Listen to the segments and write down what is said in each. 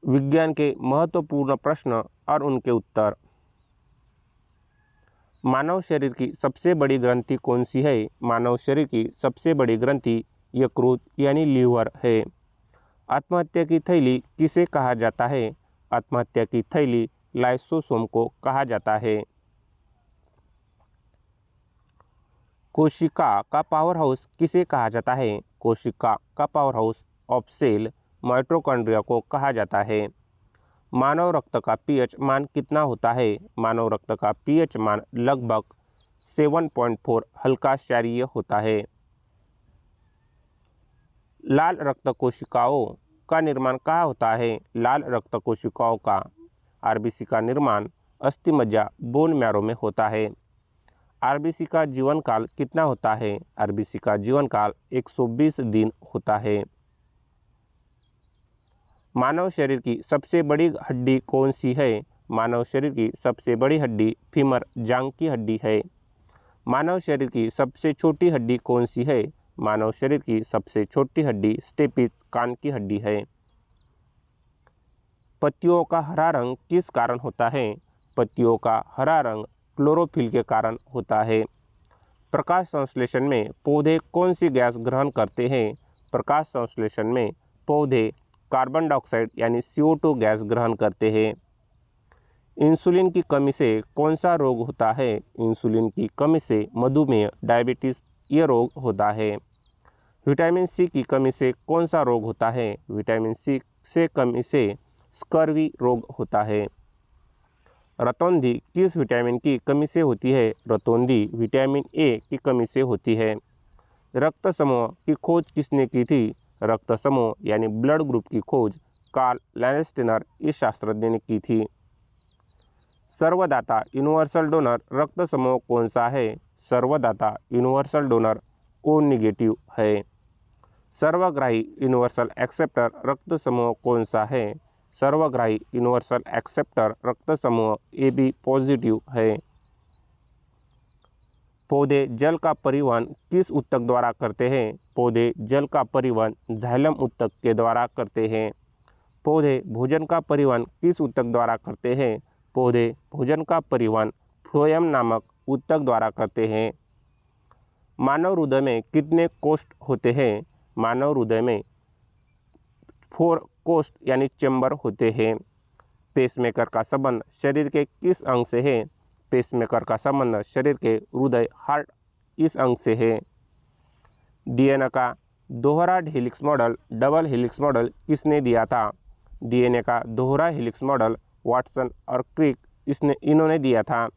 विज्ञान के महत्वपूर्ण प्रश्न और उनके उत्तर। मानव शरीर की सबसे बड़ी ग्रंथि कौन सी है? मानव शरीर की सबसे बड़ी ग्रंथि यकृत यानी लीवर है। आत्महत्या की थैली किसे कहा जाता है? आत्महत्या की थैली लाइसोसोम को कहा जाता है। कोशिका का पावर हाउस किसे कहा जाता है? कोशिका का powerhouse of cell mitochondria को कहा जाता है। मानव रक्त का पीएच मान कितना होता है? मानव रक्त का पीएच मान लगभग 7.4 हल्का क्षारीय होता है। लाल रक्त कोशिकाओं का निर्माण कहाँ होता है? लाल रक्त कोशिकाओं का आरबीसी का निर्माण अस्थि मज्जा बोन मैरो में होता है। आरबीसी का जीवन काल कितना होता है? आरबीसी का जीवन काल 120 दिन होता है। मानव शरीर की सबसे बड़ी हड्डी कौन सी है? मानव शरीर की सबसे बड़ी हड्डी फीमर जांघ की हड्डी है। मानव शरीर की सबसे छोटी हड्डी कौन सी है? मानव शरीर की सबसे छोटी हड्डी स्टेपिस कान की हड्डी है। पत्तियों का हरा रंग किस कारण होता है? पत्तियों का हरा रंग क्लोरोफिल के कारण होता है। प्रकाश संश्लेषण में पौधे कौन सी गैस ग्रहण करते हैं? प्रकाश संश्लेषण में पौधे कार्बन डाइऑक्साइड यानी CO2 गैस ग्रहण करते हैं। इंसुलिन की कमी से कौन सा रोग होता है? इंसुलिन की कमी से मधुमेह डायबिटीज़ ये रोग होता है। विटामिन सी की कमी से कौन सा रोग होता है? विटामिन सी से कमी से स्कर्वी रोग होता है। रतौंधी किस विटामिन की कमी से होती है? रतौंधी विटामिन ए की कमी से होती है। रक्त समूह की खोज किसने की थी? रक्त समूह यानी ब्लड ग्रुप की खोज कार्ल लैंडस्टेनर इस शास्त्रज्ञ ने की थी। सर्वदाता यूनिवर्सल डोनर रक्त समूह कौन सा है? सर्वदाता यूनिवर्सल डोनर O नेगेटिव है। सर्वग्राही यूनिवर्सल एक्सेप्टर रक्त समूह कौन सा है? सर्वग्राही यूनिवर्सल एक्सेप्टर रक्त समूह AB पॉजिटिव है। पौधे जल का परिवहन किस ऊतक द्वारा करते हैं? पौधे जल का परिवहन जाइलम ऊतक के द्वारा करते हैं। पौधे भोजन का परिवहन किस ऊतक द्वारा करते हैं? पौधे भोजन का परिवहन फ्लोएम नामक ऊतक द्वारा करते हैं। मानव हृदय में कितने कोष्ठ होते हैं? मानव हृदय में 4 कोष्ठ यानी चैम्बर होते हैं। पेसमेकर का संबंध शरीर के किस अंग से है? पेसमेकर का संबंध शरीर के हृदय हार्ट इस अंग से है। डीएनए का दोहरा helix model double helix model किसने दिया था? डीएनए का दोहरा हेलिक्स मॉडल वाटसन और क्रिक इन्होंने दिया था।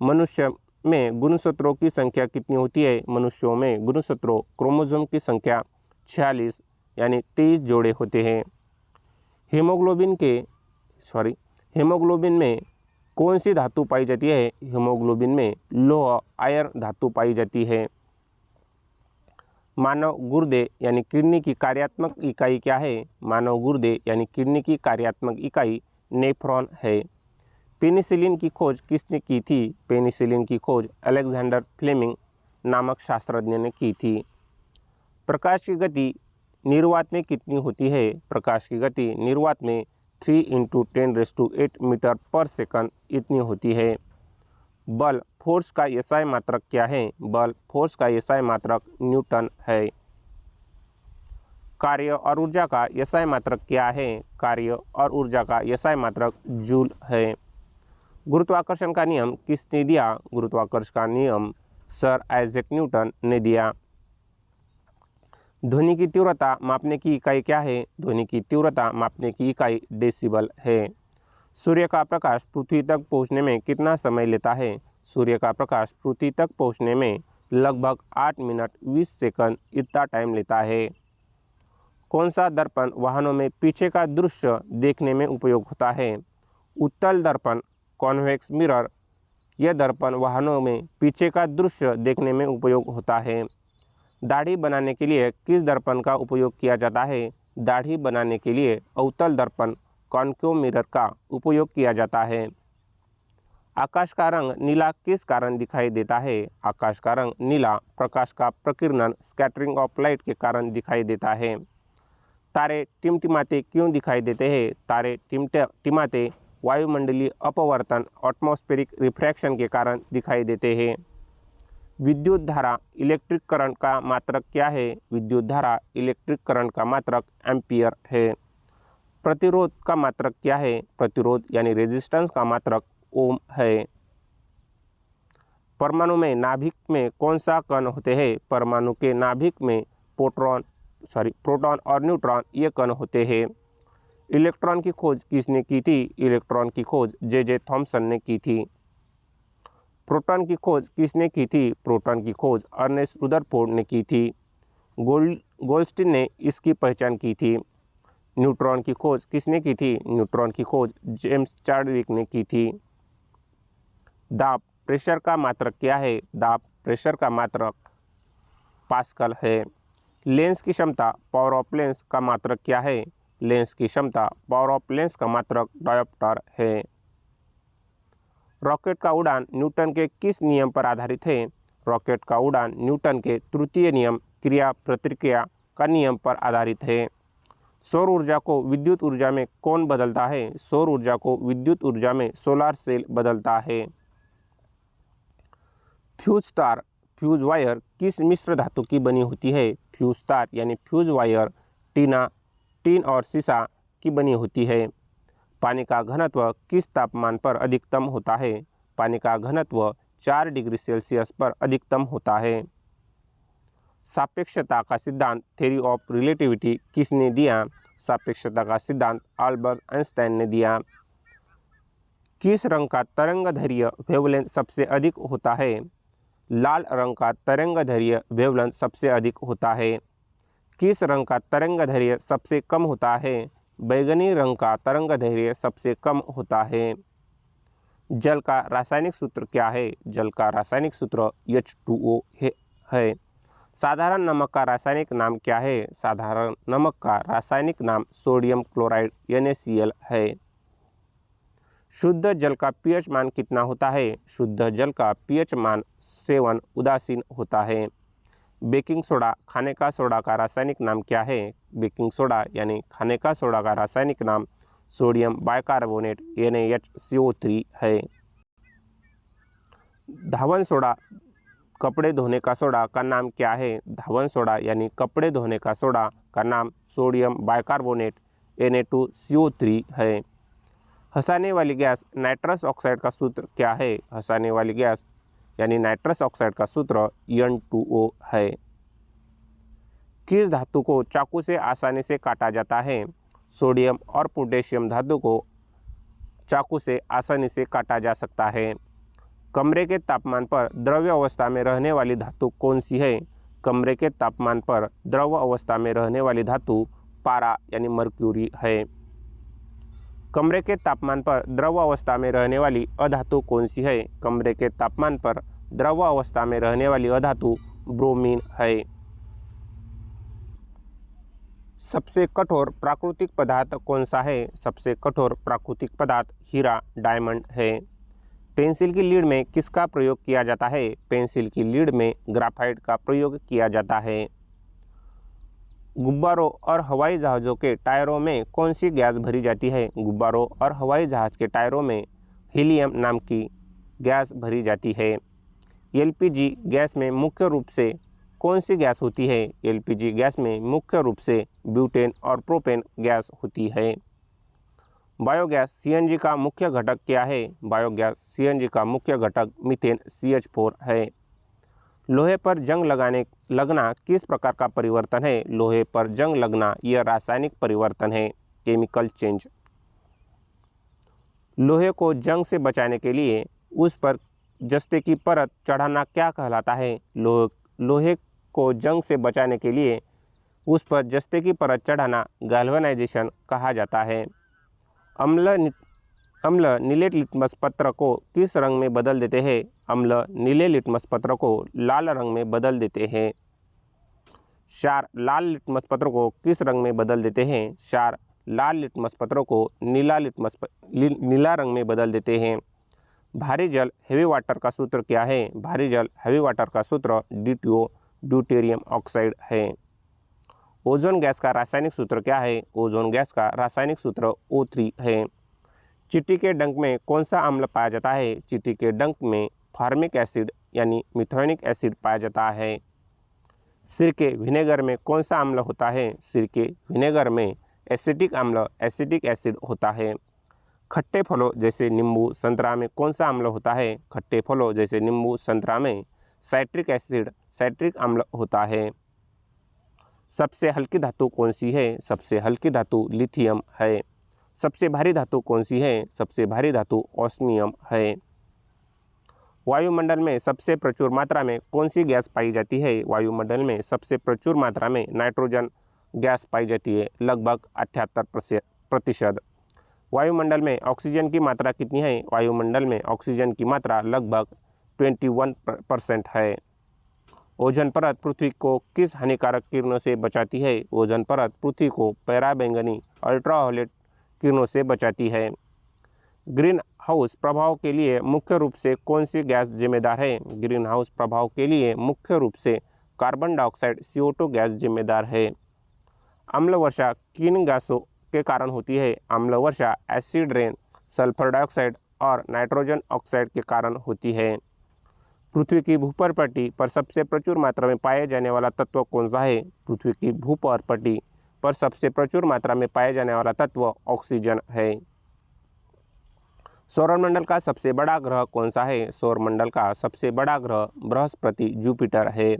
मनुष्य में गुणसूत्रों की संख्या कितनी होती है? मनुष्यों में गुणसूत्रों क्रोमोसोम की संख्या 46 यानी 23 जोड़े होते हैं। हीमोग्लोबिन में कौन सी धातु पाई जाती है? हीमोग्लोबिन में लौह आयरन धातु पाई जाती है। मानव गुर्दे यानी किडनी की कार्यात्मक इकाई क्या है? मानव गुर्दे यानी किडनी की कार्यात्मक इकाई नेफ्रॉन है। पेनिसिलिन की खोज किसने की थी? पेनिसिलिन की खोज अलेक्जेंडर फ्लेमिंग नामक शास्त्रज्ञ ने की थी। प्रकाश की गति निर्वात में कितनी होती है? प्रकाश की गति निर्वात में 3 × 10⁸ मीटर पर सेकंड इतनी होती है। बल फोर्स का SI मात्रक क्या है? बल फोर्स का SI मात्रक न्यूटन है। कार्य और ऊर्जा का SI मात्रक क्या है? कार्य और ऊर्जा का SI मात्रक जूल है। गुरुत्वाकर्षण का नियम किसने दिया? गुरुत्वाकर्षण का नियम सर आइजैक न्यूटन ने दिया। ध्वनि की तीव्रता मापने की इकाई क्या है? ध्वनि की तीव्रता मापने की इकाई डेसिबल है। सूर्य का प्रकाश पृथ्वी तक पहुंचने में कितना समय लेता है? सूर्य का प्रकाश पृथ्वी तक पहुंचने में लगभग 8 मिनट 20 सेकंड इतना टाइम लेता है। कौन सा दर्पण वाहनों में पीछे का दृश्य देखने में उपयोग होता है? उत्तल दर्पण कॉन्वेक्स मिरर। यह दर्पण वाहनों में पीछे का दृश्य देखने में उपयोग होता है। दाढ़ी बनाने के लिए किस दर्पण का उपयोग किया जाता है? दाढ़ी बनाने के लिए अवतल दर्पण कॉन्केव मिरर का उपयोग किया जाता है। आकाश का रंग नीला किस कारण दिखाई देता है? आकाश का रंग नीला प्रकाश का प्रकीर्णन स्कैटरिंग ऑफ लाइट के कारण दिखाई देता है। तारे टिमटिमाते क्यों दिखाई देते हैं? तारे टिमटिमाते वायुमंडलीय अपवर्तन एटमॉस्फेरिक रिफ्रैक्शन के कारण दिखाई देते हैं। विद्युत धारा इलेक्ट्रिक करंट का मात्रक क्या है? विद्युत धारा इलेक्ट्रिक करंट का मात्रक एम्पियर है। प्रतिरोध का मात्रक क्या है? प्रतिरोध यानी रेजिस्टेंस का मात्रक ओम है। परमाणु में नाभिक में कौन सा कण होते हैं? परमाणु के नाभिक में प्रोटॉन और न्यूट्रॉन ये कण होते हैं। इलेक्ट्रॉन की खोज किसने की थी? इलेक्ट्रॉन की खोज जे थॉमसन ने की थी। प्रोटॉन की खोज किसने की थी? प्रोटॉन की खोज अर्नेस्ट रुदरफोर्ड ने की थी। गोल्डस्टीन ने इसकी पहचान की थी। न्यूट्रॉन की खोज किसने की थी? न्यूट्रॉन की खोज जेम्स चाडविक ने की थी। दाब प्रेशर का मात्रक क्या है? दाब प्रेशर का मात्रक पास्कल है। लेंस की क्षमता पावर ऑफ लेंस का मात्रक क्या है? लेंस की क्षमता पावर ऑफ लेंस का मात्रक डायोप्टर है। रॉकेट का उड़ान न्यूटन के किस नियम पर आधारित है? रॉकेट का उड़ान न्यूटन के तृतीय नियम क्रिया प्रतिक्रिया का नियम पर आधारित है। सौर ऊर्जा को विद्युत ऊर्जा में कौन बदलता है? सौर ऊर्जा को विद्युत ऊर्जा में सोलर सेल बदलता है। फ्यूज तार फ्यूज वायर किस मिश्र धातु की बनी होती है? फ्यूज तार यानी फ्यूज वायर टीन और सीसा की बनी होती है। पानी का घनत्व किस तापमान पर अधिकतम होता है? पानी का घनत्व 4 डिग्री सेल्सियस पर अधिकतम होता है। सापेक्षता का सिद्धांत थ्योरी ऑफ रिलेटिविटी किसने दिया? सापेक्षता का सिद्धांत अल्बर्ट आइंस्टाइन ने दिया। किस रंग का तरंगदैर्घ्य वेवलेंथ सबसे अधिक होता है? लाल रंग का तरंगदैर्घ्य वेवलेंथ सबसे अधिक होता है। किस रंग का तरंगदैर्घ्य सबसे कम होता है? बैगनी रंग का तरंगदैर्घ्य सबसे कम होता है। जल का रासायनिक सूत्र क्या है? जल का रासायनिक सूत्र H2O है। साधारण नमक का रासायनिक नाम क्या है? साधारण नमक का रासायनिक नाम सोडियम क्लोराइड NaCl है। शुद्ध जल का pH मान कितना होता है? शुद्ध जल का pH मान 7 उदासीन होता है। बेकिंग सोडा खाने का सोडा का रासायनिक नाम क्या है? बेकिंग सोडा यानी खाने का सोडा का रासायनिक नाम सोडियम बाइकार्बोनेट NaHCO3 है। धावन सोडा कपड़े धोने का सोडा का नाम क्या है? धावन सोडा यानी कपड़े धोने का सोडा का नाम सोडियम बाइकार्बोनेट Na2CO3 है। हंसाने वाली गैस नाइट्रस ऑक्साइड का सूत्र क्या है? हंसाने वाली गैस यानी नाइट्रस ऑक्साइड का सूत्र N2O है। किस धातु को चाकू से आसानी से काटा जाता है? सोडियम और पोटेशियम धातु को चाकू से आसानी से काटा जा सकता है। कमरे के तापमान पर द्रव्य अवस्था में रहने वाली धातु कौन सी है? कमरे के तापमान पर द्रव अवस्था में रहने वाली धातु पारा यानी मर्क्यूरी है। कमरे के तापमान पर द्रव अवस्था में रहने वाली अधातु कौन सी है? कमरे के तापमान पर द्रव अवस्था में रहने वाली अधातु ब्रोमीन है। सबसे कठोर प्राकृतिक पदार्थ कौन सा है? सबसे कठोर प्राकृतिक पदार्थ हीरा डायमंड है। पेंसिल की लीड में किसका प्रयोग किया जाता है? पेंसिल की लीड में ग्राफाइट का प्रयोग किया जाता है। गुब्बारों और हवाई जहाज़ों के टायरों में कौन सी गैस भरी जाती है? गुब्बारों और हवाई जहाज़ के टायरों में हीलियम नाम की गैस भरी जाती है। LPG गैस में मुख्य रूप से कौन सी गैस होती है? LPG गैस में मुख्य रूप से ब्यूटेन और प्रोपेन गैस होती है। बायोगैस CNG का मुख्य घटक क्या है? बायोगैस CNG का मुख्य घटक मीथेन CH4 है। लोहे पर जंग लगना किस प्रकार का परिवर्तन है? लोहे पर जंग लगना यह रासायनिक परिवर्तन है, केमिकल चेंज। लोहे को जंग से बचाने के लिए उस पर जस्ते की परत चढ़ाना क्या कहलाता है? लोहे को जंग से बचाने के लिए उस पर जस्ते की परत चढ़ाना गैल्वेनाइजेशन कहा जाता है। अम्ल नीले लिटमस पत्र को किस रंग में बदल देते हैं? अम्ल नीले लिटमस पत्र को लाल रंग में बदल देते हैं। क्षार लाल लिटमस पत्र को किस रंग में बदल देते हैं? क्षार लाल लिटमस पत्र को नीला रंग में बदल देते हैं। भारी जल हेवी वाटर का सूत्र क्या है? भारी जल हेवी वाटर का सूत्र DTO ड्यूटेरियम ऑक्साइड है। ओजोन गैस का रासायनिक सूत्र क्या है? ओजोन गैस का रासायनिक सूत्र O3 है। चींटी के डंक में कौन सा अम्ल पाया जाता है? चींटी के डंक में फार्मिक एसिड यानी मिथायोनिक एसिड पाया जाता है। सिरके विनेगर में कौन सा अम्ल होता है? सिरके विनेगर में एसिटिक अम्ल एसिटिक एसिड होता है। खट्टे फलों जैसे नींबू संतरा में कौन सा अम्ल होता है? खट्टे फलों जैसे नींबू संतरा में साइट्रिक एसिड साइट्रिक अम्ल होता है। सबसे हल्की धातु कौन सी है? सबसे हल्की धातु लिथियम है। सबसे भारी धातु कौन सी है? सबसे भारी धातु ऑस्मियम है। वायुमंडल में सबसे प्रचुर मात्रा में कौन सी गैस पाई जाती है? वायुमंडल में सबसे प्रचुर मात्रा में नाइट्रोजन गैस पाई जाती है, लगभग 78%। वायुमंडल में ऑक्सीजन की मात्रा कितनी है? वायुमंडल में ऑक्सीजन की मात्रा लगभग 21% है। ओजोन परत पृथ्वी को किस हानिकारक किरणों से बचाती है? ओजोन परत पृथ्वी को पराबैंगनी अल्ट्रावायलेट किरणों से बचाती है। ग्रीन हाउस प्रभाव के लिए मुख्य रूप से कौन सी गैस जिम्मेदार है? ग्रीन हाउस प्रभाव के लिए मुख्य रूप से कार्बन डाइऑक्साइड CO2 गैस जिम्मेदार है। अम्ल वर्षा किन गैसों के कारण होती है? अम्ल वर्षा एसिड रेन, सल्फर डाइऑक्साइड और नाइट्रोजन ऑक्साइड के कारण होती है। पृथ्वी की भूपर पट्टी पर सबसे प्रचुर मात्रा में पाया जाने वाला तत्व कौन सा है? पृथ्वी की भूपर पट्टी पर सबसे प्रचुर मात्रा में पाया जाने वाला तत्व ऑक्सीजन है। सौरमंडल का सबसे बड़ा ग्रह कौन सा है? सौरमंडल का सबसे बड़ा ग्रह बृहस्पति जुपिटर है।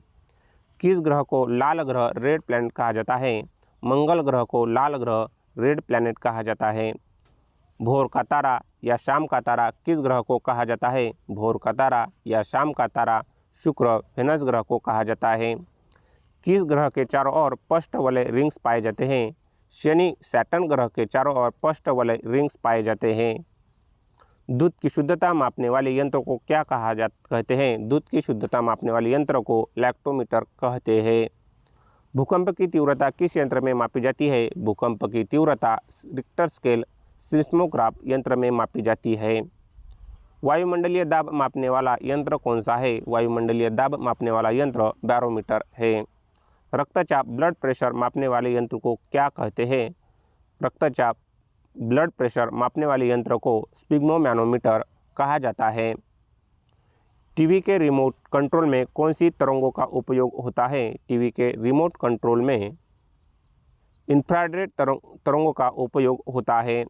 किस ग्रह को लाल ग्रह रेड प्लैनेट कहा जाता है? मंगल ग्रह को लाल ग्रह रेड प्लैनेट कहा जाता है। भोर का तारा या शाम का तारा किस ग्रह को कहा जाता है? भोर का तारा या शाम का तारा शुक्र वेनस ग्रह को कहा जाता है। किस ग्रह के चारों ओर पृष्ठ वाले रिंग्स पाए जाते हैं? शनि सैटर्न ग्रह के चारों ओर पृष्ठ वाले रिंग्स पाए जाते हैं। दूध की शुद्धता मापने वाले यंत्र को क्या कहते हैं? दूध की शुद्धता मापने वाले यंत्र को लैक्टोमीटर कहते हैं। भूकंप की तीव्रता किस यंत्र में मापी जाती है? भूकंप की तीव्रता रिक्टर स्केल सिस्मोग्राफ यंत्र में मापी जाती है। वायुमंडलीय दाब मापने वाला यंत्र कौन सा है? वायुमंडलीय दाब मापने वाला यंत्र बैरोमीटर है। रक्तचाप ब्लड प्रेशर मापने वाले यंत्र को क्या कहते हैं? रक्तचाप ब्लड प्रेशर मापने वाले यंत्र को स्पिग्मोमैनोमीटर कहा जाता है। टीवी के रिमोट कंट्रोल में कौन सी तरंगों का उपयोग होता है? टीवी के रिमोट कंट्रोल में इंफ्रारेड तरंगों का उपयोग होता है।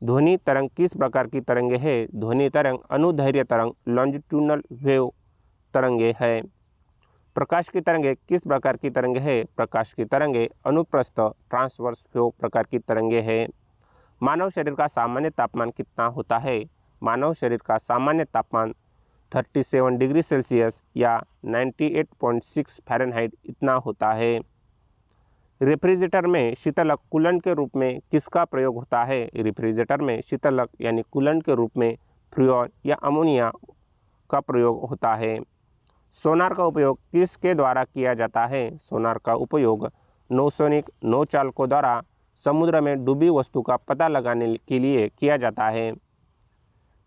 ध्वनि तरंग किस प्रकार की तरंगे है? ध्वनि तरंग अनुदैर्घ्य तरंग लॉन्जिट्यूडनल वेव तरंगे है। प्रकाश की तरंगे किस प्रकार की तरंगे है? प्रकाश की तरंगे अनुप्रस्थ ट्रांसवर्स वेव प्रकार की तरंगे है। मानव शरीर का सामान्य तापमान कितना होता है? मानव शरीर का सामान्य तापमान 37 डिग्री सेल्सियस या 98.6 फ़ारेनहाइट इतना होता है। रेफ्रिजरेटर में शीतलक कूलेंट के रूप में किसका प्रयोग होता है? रेफ्रिजरेटर में शीतलक यानी कूलेंट के रूप में फ्रियोन या अमोनिया का प्रयोग होता है। सोनार का उपयोग किसके द्वारा किया जाता है? सोनार का उपयोग नौसैनिक नौचालकों द्वारा समुद्र में डूबी वस्तु का पता लगाने के लिए किया जाता है।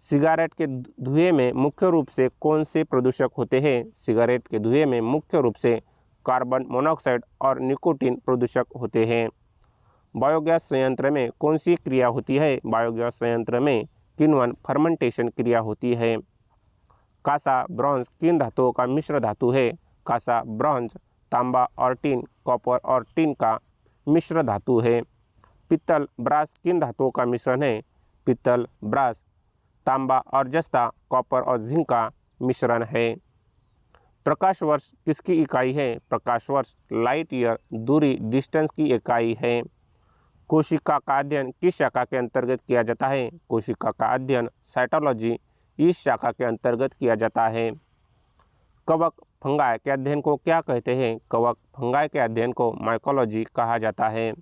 सिगारेट के धुएं में मुख्य रूप से कौन से प्रदूषक होते हैं? सिगारेट के धुएं में मुख्य रूप से कार्बन मोनोऑक्साइड और निकोटीन प्रदूषक होते हैं। बायोगैस संयंत्र में कौन सी क्रिया होती है? बायोगैस संयंत्र में किण्वन फर्मेंटेशन क्रिया होती है। कांसा ब्रॉन्ज किन धातुओं का मिश्र धातु है? कांसा ब्रॉन्ज तांबा और टिन कॉपर और टिन का मिश्र धातु है। पित्तल ब्रास किन धातुओं का मिश्रण है? पित्तल ब्रास तांबा और जस्ता कॉपर और जिंक का मिश्रण है। प्रकाश वर्ष किसकी इकाई है? प्रकाश वर्ष लाइट ईयर दूरी डिस्टेंस की इकाई है। कोशिका का अध्ययन किस शाखा के अंतर्गत किया जाता है? कोशिका का अध्ययन साइटोलॉजी इस शाखा के अंतर्गत किया जाता है। कवक फंगाई के अध्ययन को क्या कहते हैं? कवक फंगाई के अध्ययन को माइकोलॉजी कहा जाता है।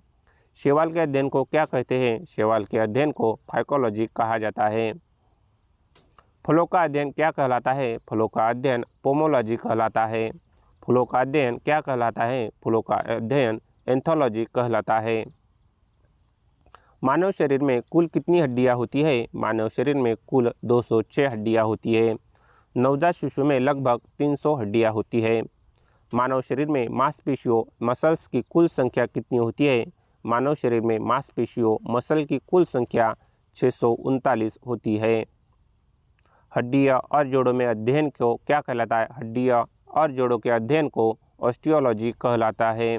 शैवाल के अध्ययन को क्या कहते हैं? शैवाल के अध्ययन को फाइकोलॉजी कहा जाता है। फलों का अध्ययन क्या कहलाता है? फलों का अध्ययन पोमोलॉजी कहलाता है। फलों का अध्ययन क्या कहलाता है? फलों का अध्ययन एंथोलॉजी कहलाता है। मानव शरीर में कुल कितनी हड्डियां होती है? मानव शरीर में कुल 206 हड्डियां होती है। नवजात शिशु में लगभग 300 हड्डियां होती है। मानव शरीर में मांसपेशियों मसल्स की कुल संख्या कितनी होती है? मानव शरीर में मांसपेशियों मसल की कुल संख्या 639 होती है। हड्डियां और जोड़ों में अध्ययन को क्या कहलाता है? हड्डियां और जोड़ों के अध्ययन को ऑस्टियोलॉजी कहलाता है।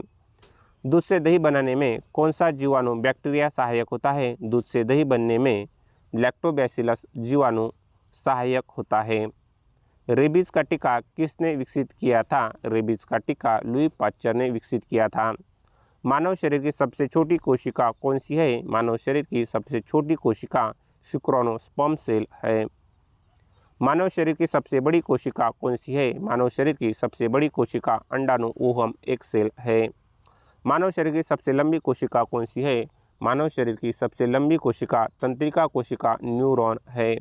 दूध से दही बनाने में कौन सा जीवाणु बैक्टीरिया सहायक होता है? दूध से दही बनने में लैक्टोबैसिलस जीवाणु सहायक होता है। रेबीज का टीका किसने विकसित किया था? रेबीज का टीका लुई पाश्चर ने विकसित किया था। मानव शरीर की सबसे छोटी कोशिका कौन सी है? मानव शरीर की सबसे छोटी कोशिका शुक्राणु स्पर्म सेल है। मानव शरीर की सबसे बड़ी कोशिका कौन सी है? मानव शरीर की सबसे बड़ी कोशिका अंडाणु ओवम एक सेल है। मानव शरीर की सबसे लंबी कोशिका कौन सी है? मानव शरीर की सबसे लंबी कोशिका तंत्रिका कोशिका न्यूरॉन है।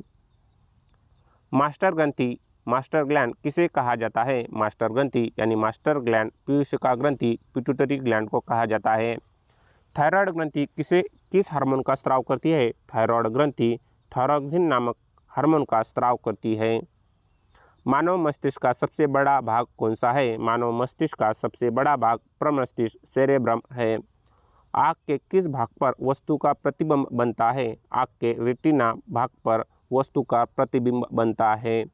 मास्टर ग्रंथि मास्टर ग्लैंड किसे कहा जाता है? मास्टर ग्रंथि यानी मास्टर ग्लैंड पीयूषिका ग्रंथि पिट्यूटरी ग्लैंड को कहा जाता है। थायराइड ग्रंथि किस हार्मोन का स्राव करती है? थायराइड ग्रंथि थायरोक्सिन नामक हार्मोन का स्राव करती है। मानव मस्तिष्क का सबसे बड़ा भाग कौन सा है? मानव मस्तिष्क का सबसे बड़ा भाग प्रमस्तिष्क सेरेब्रम है। आँख के किस भाग पर वस्तु का प्रतिबिंब बनता है? आँख के रेटिना भाग पर वस्तु का प्रतिबिंब बनता है।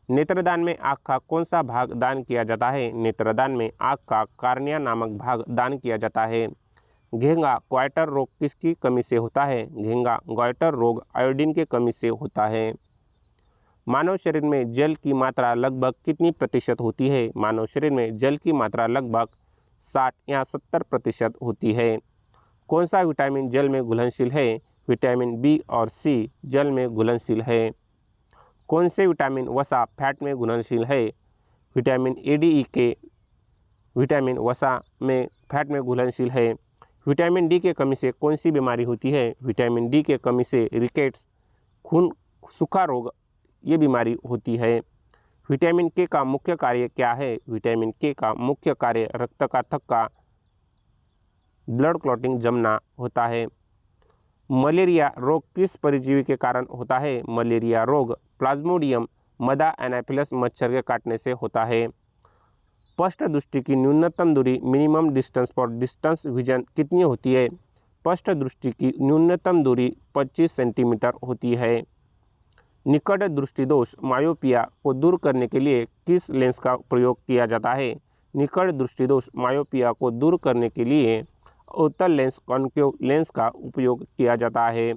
नेत्रदान में आँख का कौन सा भाग दान किया जाता है? नेत्रदान में आँख का कार्निया नामक भाग दान किया जाता है। घेंगा ग्वाइटर रोग किसकी कमी से होता है? घेंगा ग्वाइटर रोग आयोडीन की कमी से होता है। मानव शरीर में जल की मात्रा लगभग कितनी प्रतिशत होती है? मानव शरीर में जल की मात्रा लगभग 60 या 70% होती है। कौन सा विटामिन जल में घुलनशील है? विटामिन बी और सी जल में घुलनशील है। कौन से विटामिन वसा फैट में घुलनशील है? विटामिन ए डी ई के विटामिन वसा में फैट में घुलनशील है। विटामिन डी की कमी से कौन सी बीमारी होती है? विटामिन डी की कमी से रिकेट्स खून सूखा रोग ये बीमारी होती है। विटामिन के का मुख्य कार्य क्या है? विटामिन के का मुख्य कार्य रक्त का थक्का ब्लड क्लॉटिंग जमना होता है। मलेरिया रोग किस परजीवी के कारण होता है? मलेरिया रोग प्लाज्मोडियम मदा एनाफिलस मच्छर के काटने से होता है। स्पष्ट दृष्टि की न्यूनतम दूरी minimum distance for distance vision कितनी होती है? स्पष्ट दृष्टि की न्यूनतम दूरी 25 सेंटीमीटर होती है। निकट दृष्टि दोष मायोपिया को दूर करने के लिए किस लेंस का प्रयोग किया जाता है? निकट दृष्टि दोष मायोपिया को दूर करने के लिए उत्तल लेंस कॉन्केव लेंस का उपयोग किया जाता है।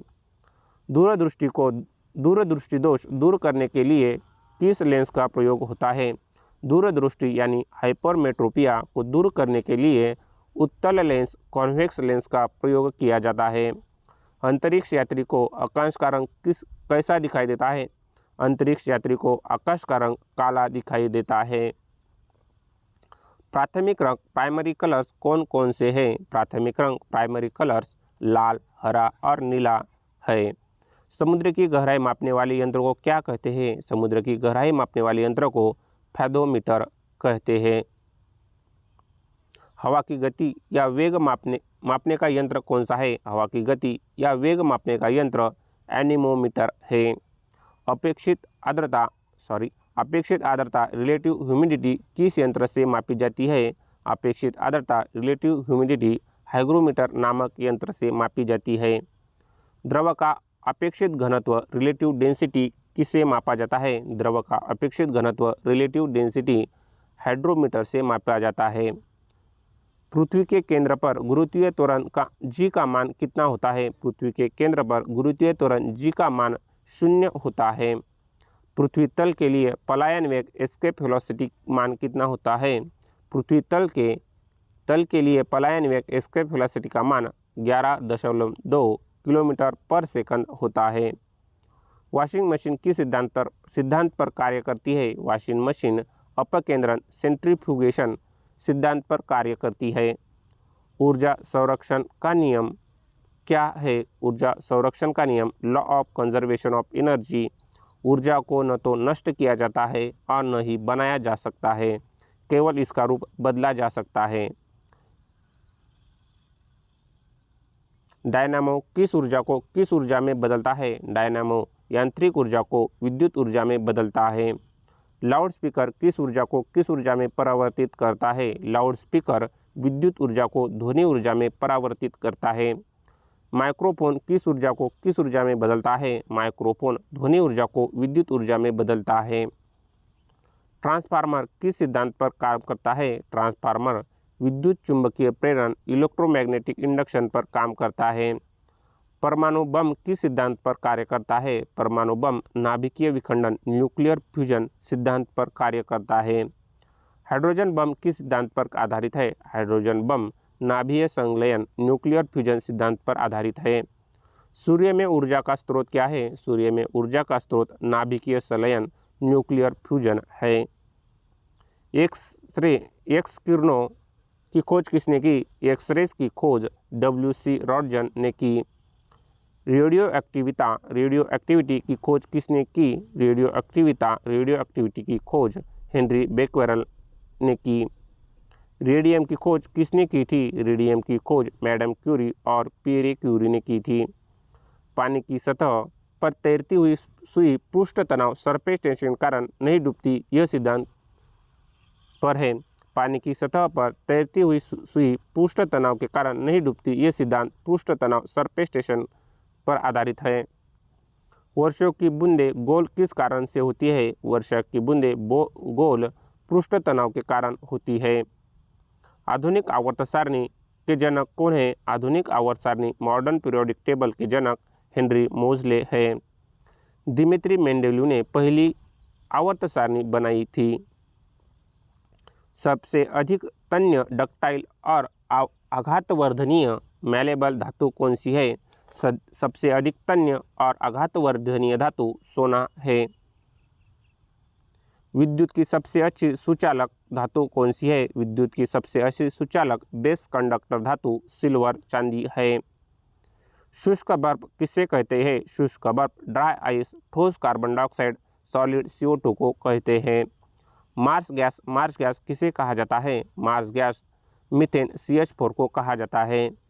दूरदृष्टि दोष दूर करने के लिए किस लेंस का प्रयोग होता है? दूरदृष्टि यानी हाइपरमेट्रोपिया को दूर करने के लिए उत्तल लेंस कॉन्वेक्स लेंस का प्रयोग किया जाता है। अंतरिक्ष यात्री को आकाश का रंग कैसा दिखाई देता है? अंतरिक्ष यात्री को आकाश का रंग काला दिखाई देता है। प्राथमिक रंग प्राइमरी कलर्स कौन कौन से हैं? प्राथमिक रंग प्राइमरी कलर्स लाल, हरा और नीला है। समुद्र की गहराई मापने वाले यंत्र को क्या कहते हैं? समुद्र की गहराई मापने वाले यंत्र को फैथोमीटर कहते हैं। हवा की गति या वेग मापने का यंत्र कौन सा है? हवा की गति या वेग मापने का यंत्र एनीमोमीटर है। अपेक्षित आर्द्रता रिलेटिव ह्यूमिडिटी किस यंत्र से मापी जाती है? अपेक्षित आर्द्रता रिलेटिव ह्यूमिडिटी हाइग्रोमीटर नामक यंत्र से मापी जाती है। द्रव का अपेक्षित घनत्व रिलेटिव डेंसिटी किससे मापा जाता है? द्रव का अपेक्षित घनत्व रिलेटिव डेंसिटी हाइड्रोमीटर से मापा जाता है। पृथ्वी के केंद्र पर गुरुत्वीय त्वरण का जी का मान कितना होता है? पृथ्वी के केंद्र पर गुरुत्वीय त्वरण जी का मान 0 होता है। पृथ्वी तल के लिए पलायन वेग एस्केप वेलोसिटी मान कितना होता है? पृथ्वी तल के लिए पलायन वेग एस्केप वेलोसिटी का मान 11.2 किलोमीटर पर सेकंड होता है। वॉशिंग मशीन किस सिद्धांत पर कार्य करती है? वॉशिंग मशीन अपकेंद्रण सेंट्रीफ्यूगेशन सिद्धांत पर कार्य करती है। ऊर्जा संरक्षण का नियम क्या है? ऊर्जा संरक्षण का नियम law of conservation of energy. ऊर्जा को न तो नष्ट किया जाता है और न ही बनाया जा सकता है, केवल इसका रूप बदला जा सकता है। डायनामो किस ऊर्जा को किस ऊर्जा में बदलता है? डायनामो यांत्रिक ऊर्जा को विद्युत ऊर्जा में बदलता है। लाउडस्पीकर किस ऊर्जा को किस ऊर्जा में परावर्तित करता है? लाउडस्पीकर विद्युत ऊर्जा को ध्वनि ऊर्जा में परावर्तित करता है। माइक्रोफोन किस ऊर्जा को किस ऊर्जा में बदलता है? माइक्रोफोन ध्वनि ऊर्जा को विद्युत ऊर्जा में बदलता है। ट्रांसफार्मर किस सिद्धांत पर काम करता है? ट्रांसफार्मर विद्युत चुंबकीय प्रेरण इलेक्ट्रोमैग्नेटिक इंडक्शन पर काम करता है। परमाणु बम किस सिद्धांत पर कार्य करता है? परमाणु बम नाभिकीय विखंडन न्यूक्लियर फ्यूजन सिद्धांत पर कार्य करता है। हाइड्रोजन बम किस सिद्धांत पर आधारित है? हाइड्रोजन बम नाभिकीय संलयन न्यूक्लियर फ्यूजन सिद्धांत पर आधारित है। सूर्य में ऊर्जा का स्रोत क्या है? सूर्य में ऊर्जा का स्रोत नाभिकीय संलयन न्यूक्लियर फ्यूजन है। एक्स किरणों की खोज किसने की? एक्सरेज की खोज W.C. रॉन्टगन ने की। रेडियोएक्टिविटी की खोज किसने की? रेडियोएक्टिविटी की खोज हेनरी बेक्वेरेल ने की। रेडियम की खोज किसने की थी? रेडियम की खोज मैडम क्यूरी और पियरे क्यूरी ने की थी। पानी की सतह पर तैरती हुई सुई पृष्ठ तनाव सरफेस टेंशन के कारण नहीं डूबती, यह सिद्धांत पर है। पानी की सतह पर तैरती हुई सुई पृष्ठ तनाव के कारण नहीं डूबती, यह सिद्धांत पृष्ठ तनाव सरफेस टेंशन पर आधारित है। वर्षा की बूंदें गोल किस कारण से होती है? वर्षा की बूंदें गोल पृष्ठ तनाव के कारण होती है। आधुनिक आवर्त सारणी के जनक कौन है? आधुनिक आवर्त सारणी मॉडर्न पीरियोडिक टेबल के जनक हेनरी मोजले है। दिमित्री मेंडेलीव ने पहली आवर्त सारणी बनाई थी। सबसे अधिक तन्य डक्टाइल और आघातवर्धनीय मैलेबल धातु कौन सी है? सबसे अधिक तन्य और आघातवर्धनीय धातु सोना है। विद्युत की सबसे अच्छी सुचालक धातु कौन सी है? विद्युत की सबसे अच्छी सुचालक बेस कंडक्टर धातु सिल्वर चांदी है। शुष्क बर्फ किसे कहते हैं? शुष्क बर्फ ड्राई आइस ठोस कार्बन डाइऑक्साइड सॉलिड CO2 को कहते हैं। मार्स गैस किसे कहा जाता है? मार्स गैस मीथेन CH4 को कहा जाता है।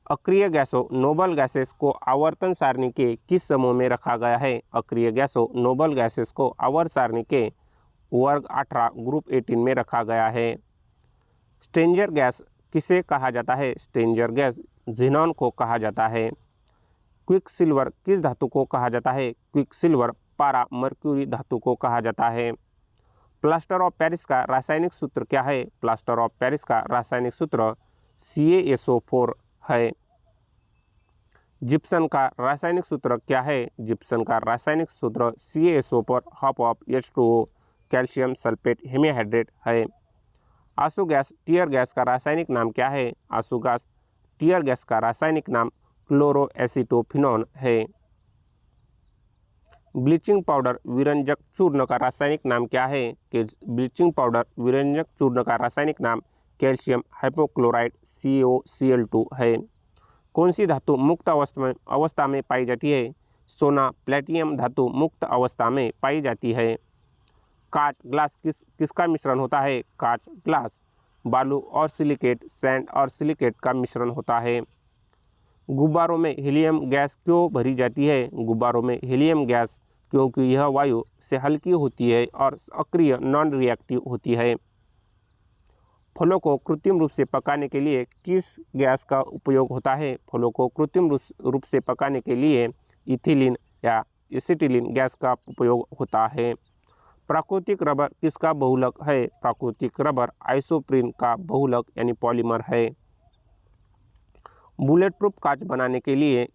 अक्रिय गैसों नोबल गैसेस को आवर्तन सारणी के किस समूह में रखा गया है? अक्रिय गैसों नोबल गैसेस को आवर्त सारणी के वर्ग 18 ग्रुप 18 में रखा गया है। स्ट्रेंजर गैस किसे कहा जाता है? स्ट्रेंजर गैस ज़ीनॉन को कहा जाता है। क्विकसिल्वर किस धातु को कहा जाता है? क्विकसिल्वर पारा मर्क्यूरी धातु को कहा जाता है। प्लास्टर ऑफ पेरिस का रासायनिक सूत्र क्या है? प्लास्टर ऑफ पेरिस का रासायनिक सूत्र CaSO4 है। जिप्सम का रासायनिक सूत्र क्या है? जिप्सम का रासायनिक सूत्र CaSO4 half of H2O calcium sulphate hemihydrate है। आंसू गैस टीयर गैस का रासायनिक नाम क्या है? आंसू गैस टीयर गैस का रासायनिक नाम क्लोरोएसिटोफिनोन है। ब्लीचिंग पाउडर विरंजक चूर्ण का रासायनिक नाम क्या है? ब्लीचिंग पाउडर विरंजक चूर्ण का रासायनिक नाम कैल्शियम हाइपोक्लोराइड CaCl2 है। कौन सी धातु मुक्त अवस्था में पाई जाती है? सोना प्लेटिनम धातु मुक्त अवस्था में पाई जाती है। कांच ग्लास किसका मिश्रण होता है? कांच ग्लास बालू और सिलिकेट सैंड और सिलिकेट का मिश्रण होता है। गुब्बारों में हीलियम गैस क्यों भरी जाती है? गुब्बारों में हीलियम गैस क्योंकि यह वायु से हल्की होती है और अक्रिय नॉन रिएक्टिव होती है। फलों को कृत्रिम रूप से पकाने के लिए किस गैस का उपयोग होता है? फलों को कृत्रिम रूप से पकाने के लिए इथिलीन या एसिटिलीन गैस का उपयोग होता है। प्राकृतिक रबर किसका बहुलक है? प्राकृतिक रबर आइसोप्रीन का बहुलक यानी पॉलीमर है। बुलेट प्रूफ कांच बनाने के लिए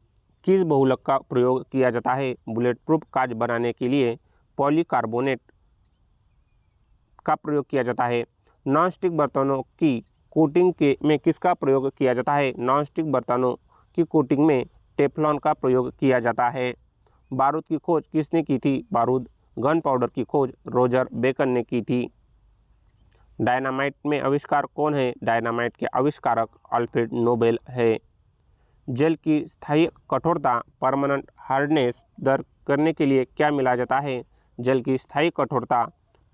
किस बहुलक का प्रयोग किया जाता है? बुलेट प्रूफ कांच बनाने के लिए पॉलीकार्बोनेट का प्रयोग किया जाता है। नॉनस्टिक बर्तनों की कोटिंग में किसका प्रयोग किया जाता है? नॉनस्टिक बर्तनों की कोटिंग में टेफ्लॉन का प्रयोग किया जाता है। बारूद की खोज किसने की थी? बारूद गन पाउडर की खोज रोजर बेकन ने की थी। डायनामाइट में आविष्कार कौन है? डायनामाइट के आविष्कारक अल्फ्रेड नोबेल है। जल की स्थायी कठोरता परमानेंट हार्डनेस दर करने के लिए क्या मिलाया जाता है? जल की स्थायी कठोरता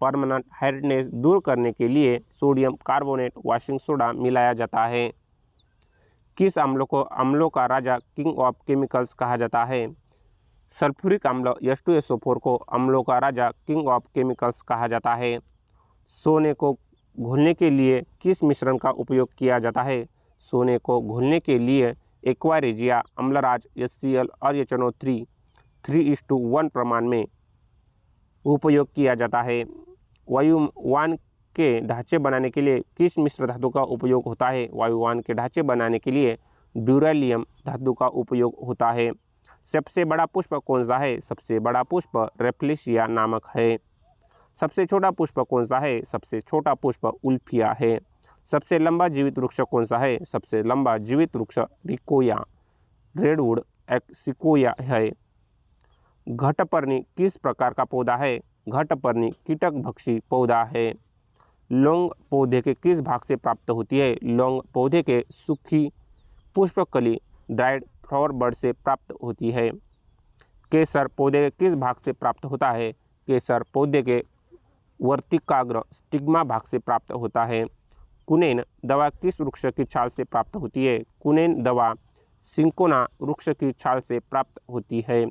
परमानेंट हार्डनेस दूर करने के लिए सोडियम कार्बोनेट वॉशिंग सोडा मिलाया जाता है। किस अम्लों को अम्लों का राजा किंग ऑफ केमिकल्स कहा जाता है? सल्फ्यूरिक अम्ल H2SO4 को अम्लों का राजा किंग ऑफ केमिकल्स कहा जाता है। सोने को घोलने के लिए किस मिश्रण का उपयोग किया जाता है? सोने को घोलने के लिए एक्वा रेजिया, अम्लराज, HCl और HNO3 3:1 प्रमाण में उपयोग किया जाता है। वायुयान के ढांचे बनाने के लिए किस मिश्र धातु का उपयोग होता है? वायुयान के ढांचे बनाने के लिए ड्यूरेलियम धातु का उपयोग होता है। सबसे बड़ा पुष्प कौन सा है? सबसे बड़ा पुष्प रेफ्लेशिया नामक है। सबसे छोटा पुष्प कौन सा है? सबसे छोटा पुष्प उल्फिया है। सबसे लंबा जीवित वृक्ष कौन सा है? सबसे लंबा जीवित वृक्ष रिकोया, रेडवुड, सिकोया है। घटपर्णी किस प्रकार का पौधा है? घटपर्णी कीटकभक्षी पौधा है। लौंग पौधे के किस भाग से प्राप्त होती है? लौंग पौधे के सूखी पुष्पकली ड्राइड फ्लावर बड से प्राप्त होती है। केसर पौधे के किस भाग से प्राप्त होता है? केसर पौधे के वर्तिकाग्र स्टिग्मा भाग से प्राप्त होता है। कुनेन दवा किस वृक्ष की छाल से प्राप्त होती है? कुनेन दवा सिंकोना वृक्ष की छाल से प्राप्त होती है।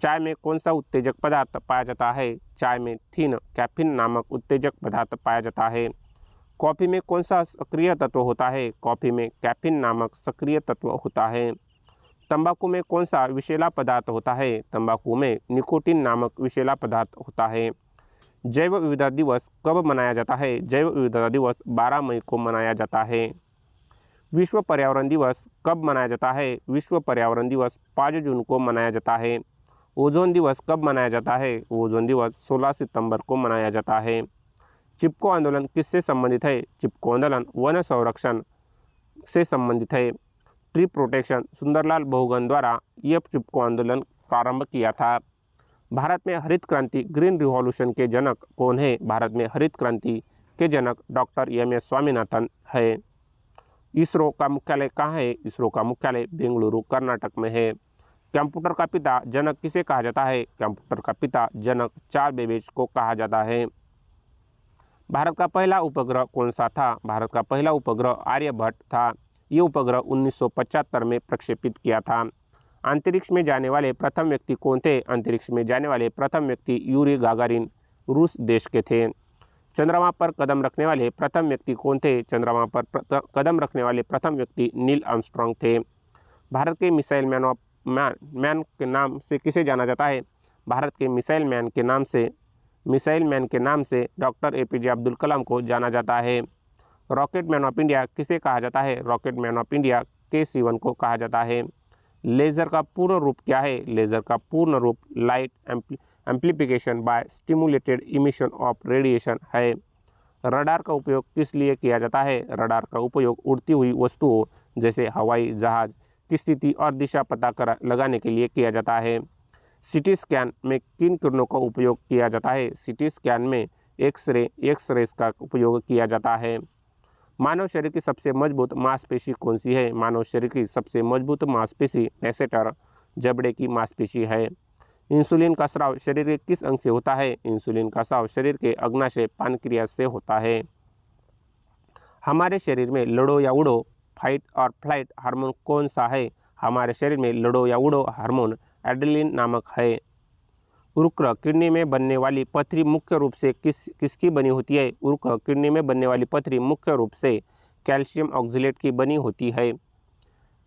चाय में कौन सा उत्तेजक पदार्थ पाया जाता है? चाय में थीन कैफीन नामक उत्तेजक पदार्थ पाया जाता है। कॉफ़ी में कौन सा सक्रिय तत्व होता है? कॉफ़ी में कैफीन नामक सक्रिय तत्व होता है। तंबाकू में कौन सा विषैला पदार्थ होता है? तंबाकू में निकोटीन नामक विषैला पदार्थ होता है। जैव विविधता दिवस कब मनाया जाता है? जैव विविधता दिवस 12 मई को मनाया जाता है। विश्व पर्यावरण दिवस कब मनाया जाता है? विश्व पर्यावरण दिवस 5 जून को मनाया जाता है। ओजोन दिवस कब मनाया जाता है? ओजोन दिवस 16 सितंबर को मनाया जाता है। चिपको आंदोलन किससे संबंधित है? चिपको आंदोलन वन संरक्षण से संबंधित है। ट्री प्रोटेक्शन सुंदरलाल बहुगुणा द्वारा यह चिपको आंदोलन प्रारंभ किया था। भारत में हरित क्रांति ग्रीन रिवॉल्यूशन के जनक कौन है? भारत में हरित क्रांति के जनक डॉक्टर MS स्वामीनाथन है। इसरो का मुख्यालय कहाँ है? इसरो का मुख्यालय बेंगलुरु कर्नाटक में है। कंप्यूटर का पिता जनक किसे कहा जाता है? कंप्यूटर का पिता जनक चार्ल्स बेबेज को कहा जाता है। भारत का पहला उपग्रह कौन सा था? भारत का पहला उपग्रह आर्यभट्ट था। ये उपग्रह 1975 में प्रक्षेपित किया था। अंतरिक्ष में जाने वाले प्रथम व्यक्ति कौन थे? अंतरिक्ष में जाने वाले प्रथम व्यक्ति यूरी गागारिन रूस देश के थे। चंद्रमा पर कदम रखने वाले प्रथम व्यक्ति कौन थे? चंद्रमा पर कदम रखने वाले प्रथम व्यक्ति नील आर्मस्ट्रांग थे। भारत के मिसाइल मैन के नाम से किसे जाना जाता है? भारत के मिसाइल मैन के नाम से डॉक्टर APJ अब्दुल कलाम को जाना जाता है। रॉकेट मैन ऑफ इंडिया किसे कहा जाता है? Rocket man of India K Sivan को कहा जाता है। लेज़र का पूर्ण रूप क्या है? लेज़र का पूर्ण रूप light amplification by stimulated emission of radiation है। रडार का उपयोग किस लिए किया जाता है? रडार का उपयोग उड़ती हुई वस्तुओं जैसे हवाई जहाज की स्थिति और दिशा पता लगाने के लिए किया जाता है। CT स्कैन में किन किरणों का उपयोग किया जाता है? CT स्कैन में एक्स-रेस का उपयोग किया जाता है। मानव शरीर की सबसे मजबूत मांसपेशी कौन सी है? मानव शरीर की सबसे मजबूत मांसपेशी मैसेटर जबड़े की मांसपेशी है। इंसुलिन का स्राव शरीर के किस अंग से होता है? इंसुलिन का स्राव शरीर के अग्नाशय पानक्रियाज से होता है। हमारे शरीर में लड़ो या उड़ो, फाइट और फ्लाइट हार्मोन कौन सा है? हमारे शरीर में लड़ो या उड़ो हार्मोन एड्रेनलिन नामक है। उर्क किडनी में बनने वाली पथरी मुख्य रूप से किसकी बनी होती है? उर्क किडनी में बनने वाली पथरी मुख्य रूप से कैल्शियम ऑक्जेलेट की बनी होती है।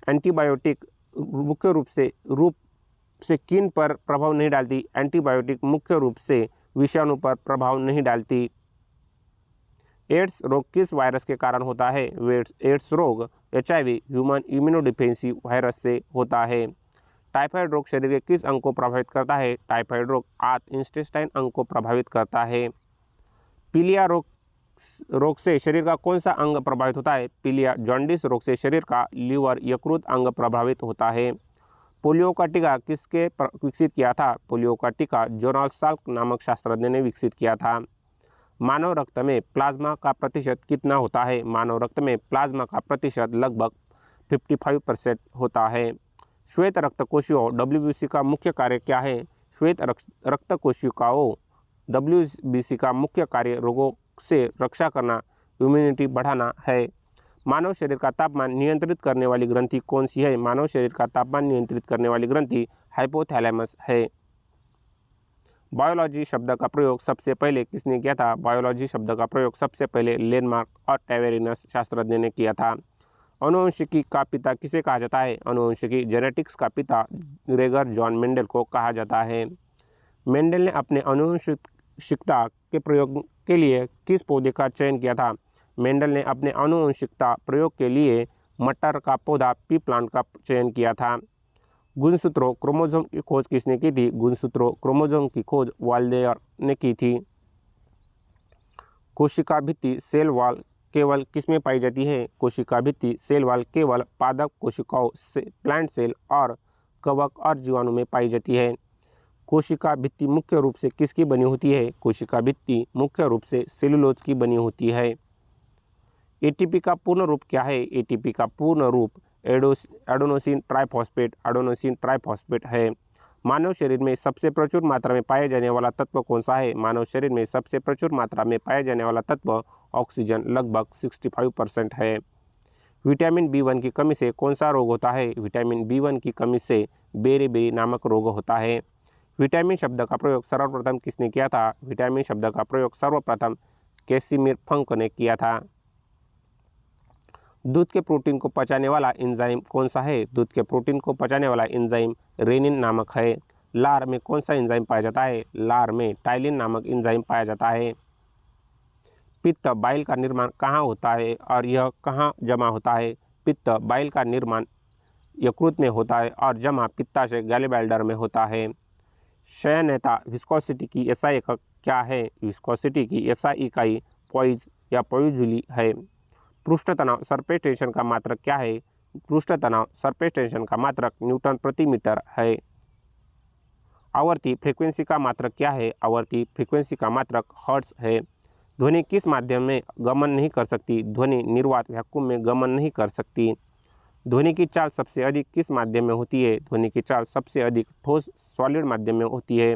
एंटीबायोटिक मुख्य रूप से किन पर प्रभाव नहीं डालती? एंटीबायोटिक मुख्य रूप से विषाणु पर प्रभाव नहीं डालती। एड्स रोग किस वायरस के कारण होता है? एड्स रोग HIV ह्यूमन इम्यूनोडिफेंसी वायरस से होता है। टाइफाइड रोग शरीर के किस अंग को प्रभावित करता है? टाइफाइड रोग इंटेस्टाइन अंग को प्रभावित करता है। पीलिया रोग से शरीर का कौन सा अंग प्रभावित होता है? पीलिया जॉन्डिस रोग से शरीर का लीवर यकृत अंग प्रभावित होता है। पोलियो का टीका किसके विकसित किया था? पोलियो का टीका जोनास साल्क नामक शास्त्रज्ञ ने विकसित किया था। मानव रक्त में प्लाज्मा का प्रतिशत कितना होता है? मानव रक्त में प्लाज्मा का प्रतिशत लगभग 55% होता है। श्वेत रक्त कोशिकाओं WBC का मुख्य कार्य क्या है? श्वेत रक्त कोशिकाओं WBC का मुख्य कार्य रोगों से रक्षा करना, इम्यूनिटी बढ़ाना है। मानव शरीर का तापमान नियंत्रित करने वाली ग्रंथि कौन सी है? मानव शरीर का तापमान नियंत्रित करने वाली ग्रंथि हाइपोथैलेमस है। बायोलॉजी शब्द का प्रयोग सबसे पहले किसने किया था? बायोलॉजी शब्द का प्रयोग सबसे पहले लेनमार्क और टेवेरिनस शास्त्रज्ञ ने किया था। अनुवंशिकी का पिता किसे कहा जाता है? अनुवंशिकी जेनेटिक्स का पिता ग्रेगर जॉन मेंडल को कहा जाता है। मेंडल ने अपने अनुवंशिकता के प्रयोग के लिए किस पौधे का चयन किया था? मेंडल ने अपने अनुवंशिकता प्रयोग के लिए मटर का पौधा पी प्लांट का चयन किया था। गुणसूत्रों क्रोमोसोम की खोज किसने की थी? गुणसूत्रों क्रोमोसोम की खोज वाल्डेयर ने की थी। कोशिका भित्ति सेल वॉल केवल किसमें पाई जाती है? कोशिका भित्ति सेल वॉल केवल पादप कोशिकाओं से प्लांट सेल और कवक और जीवाणु में पाई जाती है। कोशिका भित्ति मुख्य रूप से किसकी बनी होती है? कोशिका भित्ति मुख्य रूप से सेलुलोज की बनी होती है। एटीपी का पूर्ण रूप क्या है? एटीपी का पूर्ण रूप एडेनोसिन ट्राइफॉस्फेट है। मानव शरीर में सबसे प्रचुर मात्रा में पाया जाने वाला तत्व कौन सा है? मानव शरीर में सबसे प्रचुर मात्रा में पाया जाने वाला तत्व ऑक्सीजन लगभग 65% है। विटामिन B1 की कमी से कौन सा रोग होता है? विटामिन B1 की कमी से बेरी नामक रोग होता है। विटामिन शब्द का प्रयोग सर्वप्रथम किसने किया था? विटामिन शब्द का प्रयोग सर्वप्रथम कैसिमिर फंक ने किया था। दूध के प्रोटीन को पचाने वाला एंजाइम कौन सा है? दूध के प्रोटीन को पचाने वाला एंजाइम रेनिन नामक है। लार में कौन सा एंजाइम पाया जाता है? लार में टाइलिन नामक एंजाइम पाया जाता है। पित्त बाइल का निर्माण कहाँ होता है और यह कहाँ जमा होता है? पित्त बाइल का निर्माण यकृत में होता है और जमा पित्ताशय गैलेबैल्डर में होता है। शयनता विस्कोसिटी की एसआई एकक क्या है? विस्कोसिटी की एसआई इकाई पॉइज या पॉइजूली है। पृष्ठ तनाव सरफेस टेंशन का मात्रक क्या है? पृष्ठ तनाव सरफेस टेंशन का मात्रक न्यूटन प्रति मीटर है। आवर्ती फ्रीक्वेंसी का मात्रक क्या है? आवर्ती फ्रीक्वेंसी का मात्रक हर्ट्ज है। ध्वनि किस माध्यम में गमन नहीं कर सकती? ध्वनि निर्वात वैक्यूम में गमन नहीं कर सकती। ध्वनि की चाल सबसे अधिक किस माध्यम में होती है? ध्वनि की चाल सबसे अधिक ठोस सॉलिड माध्यम में होती है।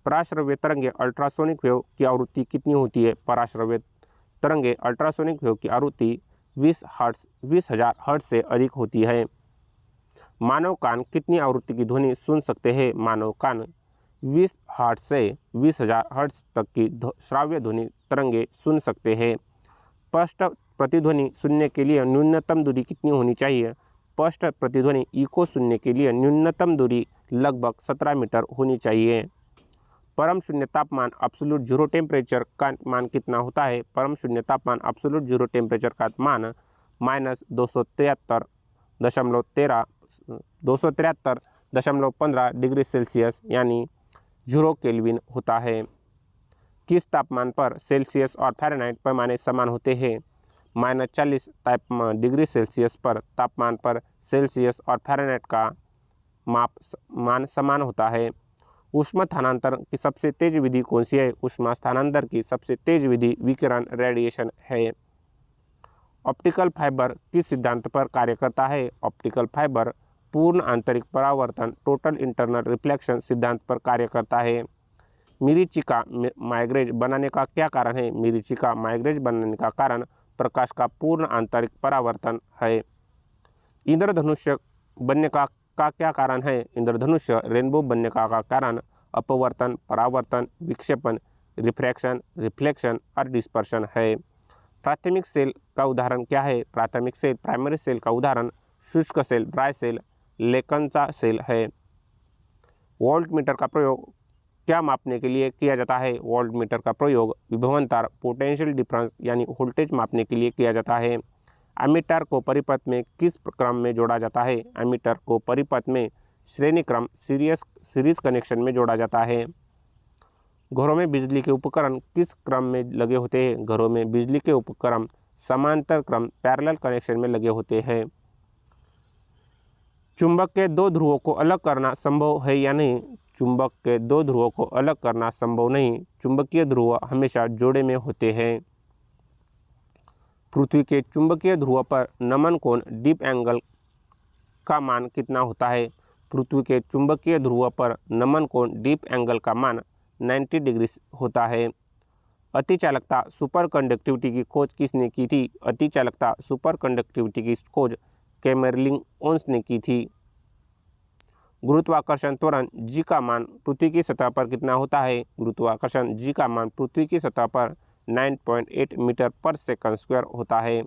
पराश्रव्य तरंगे अल्ट्रासोनिक वेव की आवृत्ति कितनी होती है? पराश्रव्य तरंगे अल्ट्रासोनिक वेव की आवृत्ति 20,000 हर्ट्ज से अधिक होती है। मानव कान कितनी आवृत्ति की ध्वनि सुन सकते हैं? मानव कान 20 हर्ट्ज से 20,000 हर्ट्ज तक की श्राव्य ध्वनि तरंगे सुन सकते हैं। स्पष्ट प्रतिध्वनि सुनने के लिए न्यूनतम दूरी कितनी होनी चाहिए? स्पष्ट प्रतिध्वनि इको सुनने के लिए न्यूनतम दूरी लगभग 17 मीटर होनी चाहिए। परम शून्य तापमान एब्सोल्यूट जीरो टेम्परेचर का मान कितना होता है? परम शून्य तापमान एब्सोल्यूट जीरो टेम्परेचर का मान -273.15 डिग्री सेल्सियस यानी 0 केल्विन होता है। किस तापमान पर सेल्सियस और फ़ारेनहाइट पैमाने समान होते हैं? -40 डिग्री सेल्सियस पर तापमान पर सेल्सियस और फ़ारेनहाइट का मान समान होता है। ऊष्मा स्थानांतरण की सबसे तेज विधि कौन सी है? ऊष्मा स्थानांतरण की सबसे तेज विधि विकिरण रेडिएशन है। ऑप्टिकल फाइबर किस सिद्धांत पर कार्य करता है? ऑप्टिकल फाइबर पूर्ण आंतरिक परावर्तन टोटल इंटरनल रिफ्लेक्शन सिद्धांत पर कार्य करता है। मिरीचिका माइग्रेज बनाने का क्या कारण है? मिरीचिका माइग्रेज बनाने का कारण प्रकाश का पूर्ण आंतरिक परावर्तन है। इंद्रधनुष्य बनने का क्या कारण है? इंद्रधनुष्य रेनबो बनने का कारण अपवर्तन, परावर्तन, विक्षेपण, रिफ्रैक्शन, रिफ्लेक्शन और डिस्पर्शन है। प्राथमिक सेल का उदाहरण क्या है? प्राथमिक सेल प्राइमरी सेल का उदाहरण शुष्क सेल ड्राई सेल लेकंचा सेल है। वोल्टमीटर का प्रयोग क्या मापने के लिए किया जाता है? वोल्टमीटर का प्रयोग विभवांतर पोटेंशियल डिफरेंस यानी वोल्टेज मापने के लिए किया जाता है। एमीटर को परिपथ में किस क्रम में जोड़ा जाता है? एमीटर को परिपथ में श्रेणी क्रम सीरीज कनेक्शन में जोड़ा जाता है। घरों में बिजली के उपकरण किस क्रम में लगे होते हैं? घरों में बिजली के उपकरण समांतर क्रम पैरेलल कनेक्शन में लगे होते हैं। चुंबक के दो ध्रुवों को अलग करना संभव है या नहीं? चुंबक के दो ध्रुवों को अलग करना संभव नहीं। चुंबकीय ध्रुव हमेशा जोड़े में होते हैं। पृथ्वी के चुंबकीय ध्रुव पर नमन कोण डीप एंगल का मान कितना होता है? पृथ्वी के चुंबकीय ध्रुव पर नमन कोण डीप एंगल का मान 90 डिग्री होता है। अतिचालकता सुपर कंडक्टिविटी की खोज किसने की थी? अतिचालकता सुपर कंडक्टिविटी की खोज कैमर्लिन ओन्स ने की थी। गुरुत्वाकर्षण त्वरण जी का मान पृथ्वी की सतह पर कितना होता है? गुरुत्वाकर्षण जी का मान पृथ्वी की सतह पर 9.8 मीटर पर सेकंड स्क्वायर होता है।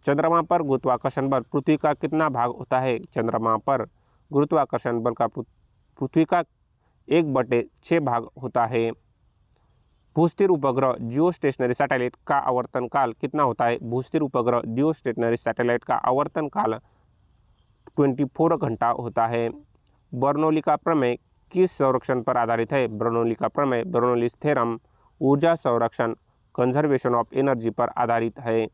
चंद्रमा पर गुरुत्वाकर्षण बल पृथ्वी का कितना भाग होता है? चंद्रमा पर गुरुत्वाकर्षण बल का पृथ्वी का 1/6 भाग होता है। भूस्थिर उपग्रह जियो स्टेशनरी सैटेलाइट का आवर्तन काल कितना होता है? भूस्थिर उपग्रह जियो स्टेशनरी सैटेलाइट का आवर्तन काल 24 घंटा होता है। बर्नौली का प्रमेय किस संरक्षण पर आधारित है? बर्नौली का प्रमेय बर्नौलीज थ्योरम ऊर्जा संरक्षण कंजर्वेशन ऑफ एनर्जी पर आधारित है।